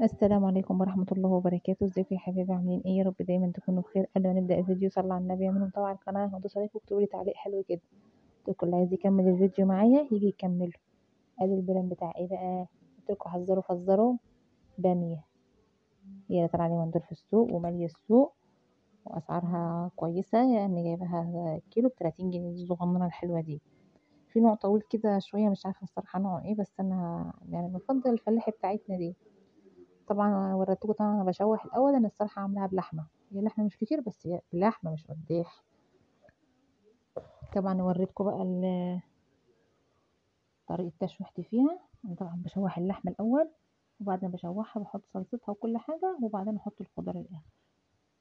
السلام عليكم ورحمة الله وبركاته، ازيكم يا حبايبي عاملين ايه؟ يا رب دايما تكونوا بخير. قبل ما نبدأ الفيديو صلوا على النبي، اعملوا متابعة على القناة وادوسوا لايك واكتبوا لي تعليق حلو كده. قلت اللي عايز يكمل الفيديو معايا يجي يكمله. ادي البلان بتاع ايه بقى؟ قلت لكم حذروا فزروا. بامية هي طالعة اليومين دول في السوق ومالية السوق، واسعارها كويسة، يعني جايبها كيلو ب30 جنيه الصغننة الحلوة دي. في نوع طويل كده شوية مش عارفة الصراحة نوعه ايه، بس انا يعني بفضل الفلاحي بتاعتنا دي. طبعًا وريتكم طبعًا أنا باشوّح الأول، أنا الصراحة عاملاها بلحمة، هي اللحمة مش كتير بس هي لحمة مش قدّاح. طبعًا وريتكم بقى طريقة تشويحتي فيها. أنا طبعًا باشوّح اللحمة الأول، وبعد ما باشوّحها باحط صلصتها وكل حاجة، وبعدين أحط الخضار الآخر.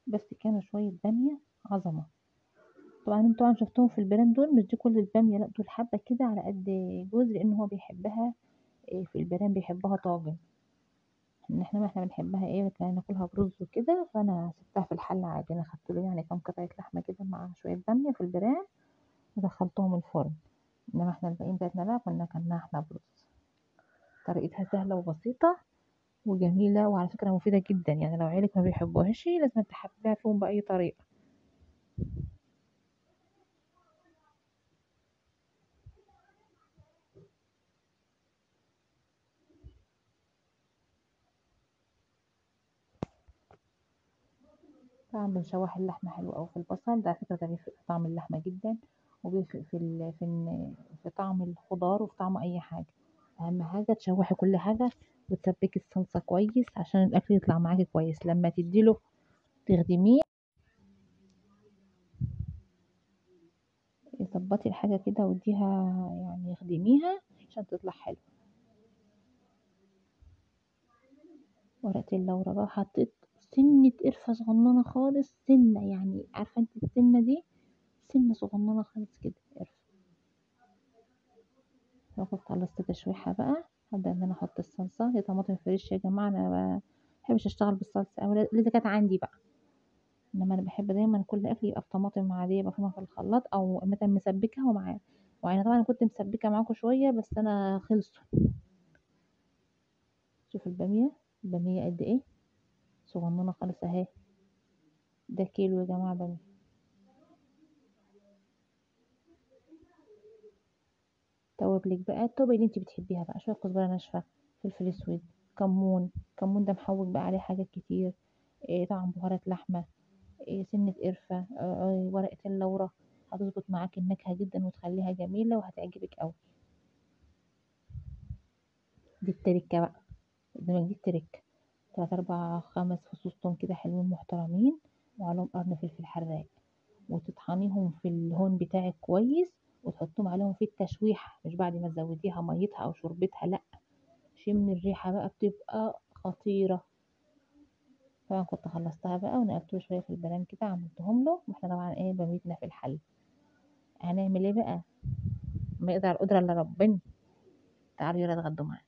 بس كانوا شوية بامية عظمة. طبعًا أنتم طبعًا شُفتوهم في البيران دول، مش دي كل البامية لأ، دول حبّة كده على قد جوزي، لإن هو بيحبها في البيران بيحبها طاجن. إن إحنا بنحبها إيه ناكلها برز وكده، فأنا سِبتها في الحلة عادي. أنا خدت له يعني كام قطعة لحمة كده مع شوية بامية في البيران ودخّلتهم الفرن، إنما إحنا الباقيين بتاعتنا بقى كنا كلناها إحنا برز. طريقتها سهلة وبسيطة وجميلة، وعلى فكرة مفيدة جدًا، يعني لو عيالِك ما بيحبوهاش لازمًا تحبّبيها فيهم بأي طريقة. طبعًا بنشوّح اللحمة حلو أوي في البصل، ده على فكرة ده بيفرق في طعم اللحمة جدًا، وبيفرق في طعم الخضار وفي طعم أي حاجة. أهم حاجة تشوّحي كل حاجة وتسبّكي الصلصة كويس عشان الأكل يطلع معاكِ كويس. لمّا تدّي له تخدميه ضبّطي الحاجة كده وادّيها يعني اخدميها عشان تطلع حلوة. ورقة اللورا بقى حطيت سِنّة قرفة صغنّنة خالص، سِنّة يعني عارفة أنتِ السِنّة دي، سِنّة صغنّنة خالص كده قرفة. باكون خلّصت تشويحها بقى، هابدأ إن أنا أحط الصلصة. هي طماطم فريش يا جماعة، أنا ما باحبش أشتغل بالصلصة أوي إذا كانت عندي بقى، إنّما أنا باحب دايمًا كل أكلي يبقى بطماطم عادية بافرمها في الخلاط أو مثلًا مسبّكة وأنا طبعًا كنت مسبّكة معاكم شوية بس أنا خلصوا. شوفوا البامية قد إيه، صغنّنة خالص أهي، ده كيلو يا جماعة بامية. توابلِك بقى، التوابل اللي أنتِ بتحبيها بقى، شوية كزبرة ناشفة، فلفل أسود، كمون. الكمون ده محوّج بقى عليه حاجات كتير، طبعًا بهارات لحمة، سِنّة قرفة، ورقة اللورا، هتضبط معاكِ النكهة جدًا وتخلّيها جميلة وهتعجبِك أوي. دي التركة بقى، قدامِك دي التركة. 3، 4، 5 فصوص توم كده حلوين محترمين، وعليهم قرن فلفل حراق، وتطحنيهم في الهون بتاعِك كويس، وتحطيهم عليهم في التشويحة، مش بعد ما تزوّديها مَيّتها أو شوربتها لأ، شمي الريحة بقى بتبقى خطيرة. طبعًا كنت خلّصتها بقى ونقلت له شوية في البرام كده عملتهم له، وإحنا طبعًا إيه باميتنا في الحلة. هنعمل إيه بقى؟ ما يقدر على القدرة إلا ربنا. تعالوا يالّا اتغدوا معانا.